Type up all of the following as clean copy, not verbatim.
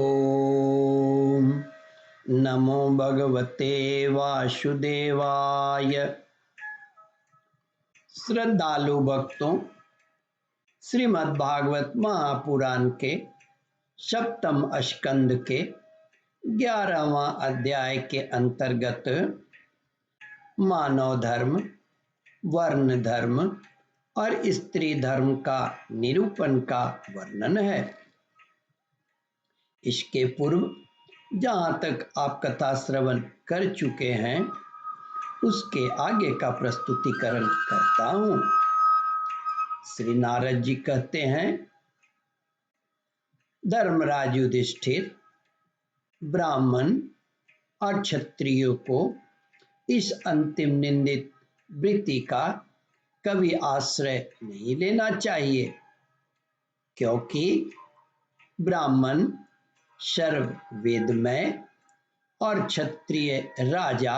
ओम नमो भगवते वासुदेवाय। श्रद्धालु भक्तों, श्रीमद् भागवत महापुराण के सप्तम स्कंद के 11वां अध्याय के अंतर्गत मानव धर्म, वर्ण धर्म और स्त्री धर्म का निरूपण का वर्णन है। इसके पूर्व जहाँ तक आप कथा श्रवण कर चुके हैं उसके आगे का प्रस्तुतिकरण करता हूँ। श्री नारद जी कहते हैं, धर्मराज युधिष्ठिर ब्राह्मण और क्षत्रियों को इस अंतिम निंदित वृत्ति का कभी आश्रय नहीं लेना चाहिए, क्योंकि ब्राह्मण सर्व वेदमय और क्षत्रिय राजा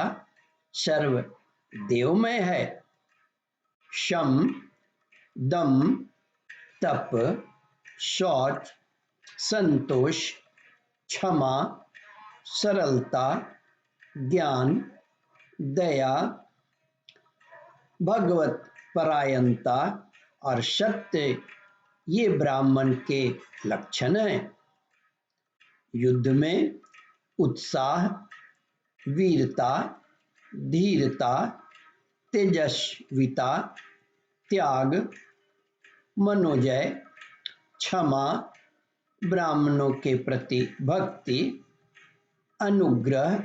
सर्व देवमय है। शम, दम, तप, शौच, संतोष, क्षमा, सरलता, ज्ञान, दया, भगवत परायणता और सत्य ये ब्राह्मण के लक्षण हैं। युद्ध में उत्साह, वीरता, धीरता, तेजस्विता, त्याग, मनोजय, क्षमा, ब्राह्मणों के प्रति भक्ति, अनुग्रह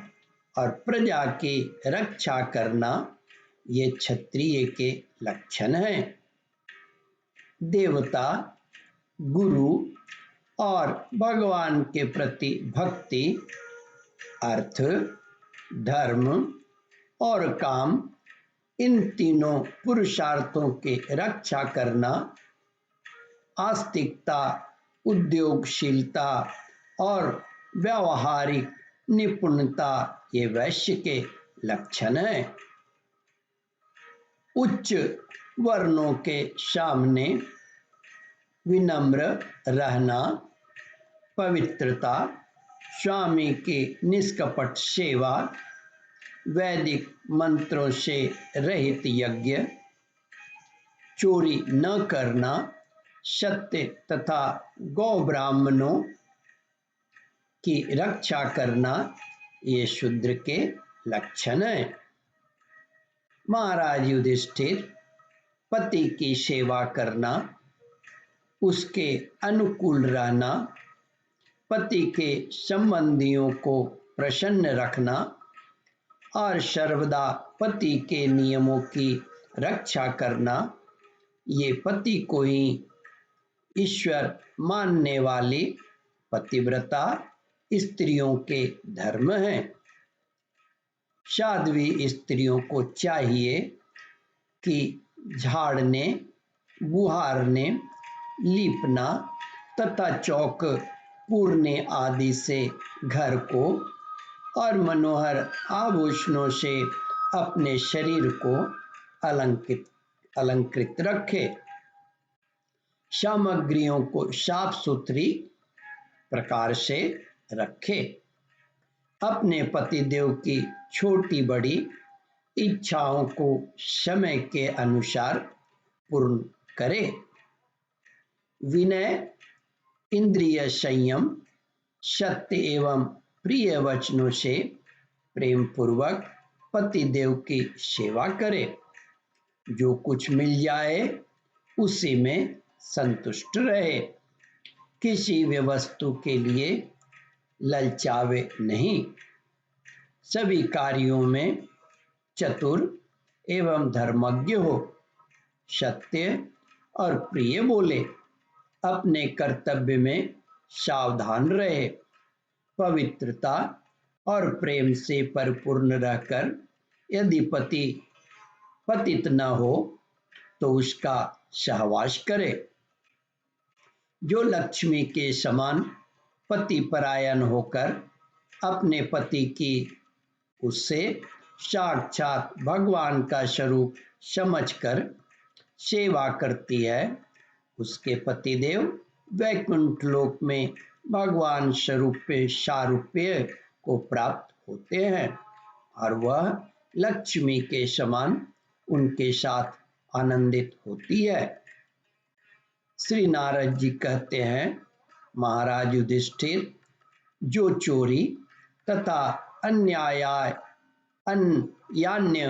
और प्रजा की रक्षा करना ये क्षत्रिय के लक्षण हैं। देवता, गुरु और भगवान के प्रति भक्ति, अर्थ, धर्म और काम, इन तीनों पुरुषार्थों की रक्षा करना, आस्तिकता, उद्योगशीलता और व्यावहारिक निपुणता ये वैश्य के लक्षण हैं। उच्च वर्णों के सामने विनम्र रहना, पवित्रता, स्वामी की निष्कपट सेवा, वैदिक मंत्रों से रहित यज्ञ, चोरी न करना, सत्य तथा गौ ब्राह्मणों की रक्षा करना ये शूद्र के लक्षण हैं। महाराज युधिष्ठिर, पति की सेवा करना, उसके अनुकूल रहना, पति के संबंधियों को प्रसन्न रखना और सर्वदा पति के नियमों की रक्षा करना ये पति को ही ईश्वर मानने वाली पतिव्रता स्त्रियों के धर्म हैं। साध्वी स्त्रियों को चाहिए कि झाड़ने, बुहारने, लीपना तथा चौक पूरने आदि से घर को और मनोहर आभूषणों से अपने शरीर को अलंकृत रखे। सामग्रियों को साफ सुथरी प्रकार से रखे। अपने पतिदेव की छोटी बड़ी इच्छाओं को समय के अनुसार पूर्ण करे। विनय, इंद्रिय संयम, सत्य एवं प्रिय वचनों से प्रेम पूर्वक पतिदेव की सेवा करे। जो कुछ मिल जाए उसी में संतुष्ट रहे। किसी भी वस्तु के लिए ललचावे नहीं। सभी कार्यों में चतुर एवं धर्मज्ञ हो। सत्य और प्रिय बोले। अपने कर्तव्य में सावधान रहे। पवित्रता और प्रेम से परिपूर्ण रहकर यदि पति पतित न हो तो उसका सहवास करे। जो लक्ष्मी के समान पति परायण होकर अपने पति की उससे साक्षात भगवान का स्वरूप समझकर सेवा करती है, उसके पतिदेव वैकुंठ लोक में भगवान स्वरूप सारूप्य को प्राप्त होते हैं और वह लक्ष्मी के समान उनके साथ आनंदित होती है। श्री नारद जी कहते हैं, महाराज युधिष्ठिर, जो चोरी तथा अन्यान्य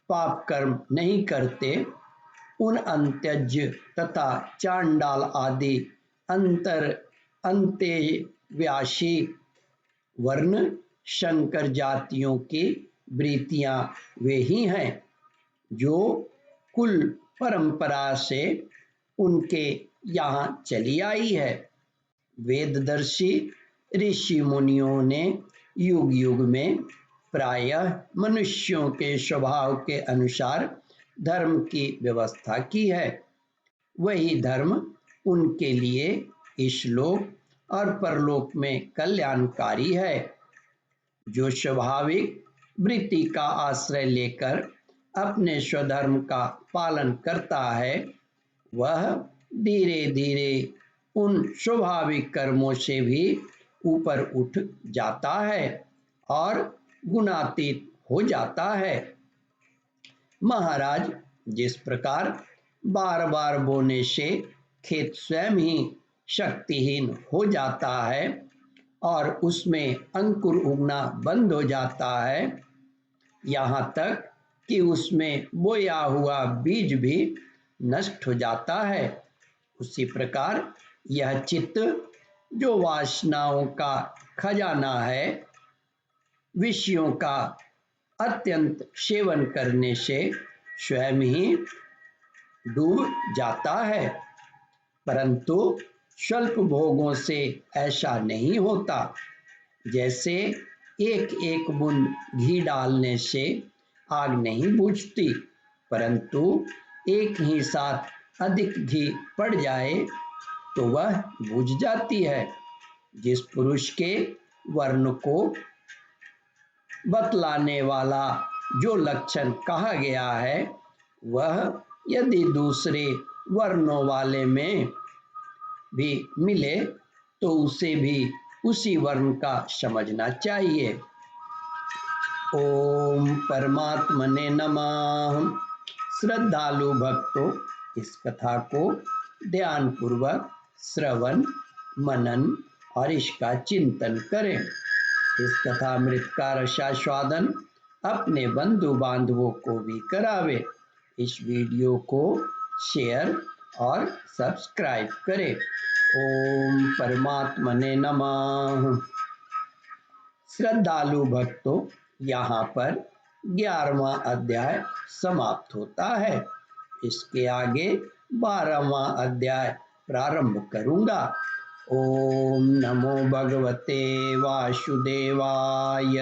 पाप कर्म नहीं करते, उन अंत्यज तथा चांडाल आदि अंत्यव्यासी वर्ण शंकर जातियों की वृत्तियां वे ही हैं जो कुल परंपरा से उनके यहाँ चली आई है। वेददर्शी ऋषि मुनियों ने युग युग में प्रायः मनुष्यों के स्वभाव के अनुसार धर्म की व्यवस्था की है। वही धर्म उनके लिए इस लोक और परलोक में कल्याणकारी है। जो स्वाभाविक वृत्ति का आश्रय लेकर अपने स्वधर्म का पालन करता है, वह धीरे धीरे उन स्वाभाविक कर्मों से भी ऊपर उठ जाता है और गुणातीत हो जाता है। महाराज, जिस प्रकार बार बार बोने से खेत स्वयं ही शक्तिहीन हो जाता है और उसमें अंकुर उगना बंद हो जाता है, यहाँ तक कि उसमें बोया हुआ बीज भी नष्ट हो जाता है, उसी प्रकार यह चित्त जो वासनाओं का खजाना है, विषयों का अत्यंत सेवन करने से स्वयं ही डूब जाता है। परंतु स्वल्प भोगों से ऐसा नहीं होता। जैसे एक एक बूंद घी डालने से आग नहीं बुझती, परंतु एक ही साथ अधिक घी पड़ जाए तो वह बुझ जाती है। जिस पुरुष के वर्ण को बतलाने वाला जो लक्षण कहा गया है, वह यदि दूसरे वर्णों वाले में भी मिले तो उसे भी उसी वर्ण का समझना चाहिए। ओम परमात्मने नमः। श्रद्धालु भक्तों, इस कथा को ध्यान पूर्वक श्रवण मनन और इसका चिंतन करें। इस कथामृत का रसास्वादन अपने बंधु बांधवों को भी करावे। इस वीडियो को शेयर और सब्सक्राइब करें। ओम परमात्मने नमः। श्रद्धालु भक्तों, यहाँ पर 11वां अध्याय समाप्त होता है। इसके आगे 12वां अध्याय प्रारंभ करूंगा। ओम नमो भगवते वासुदेवाय।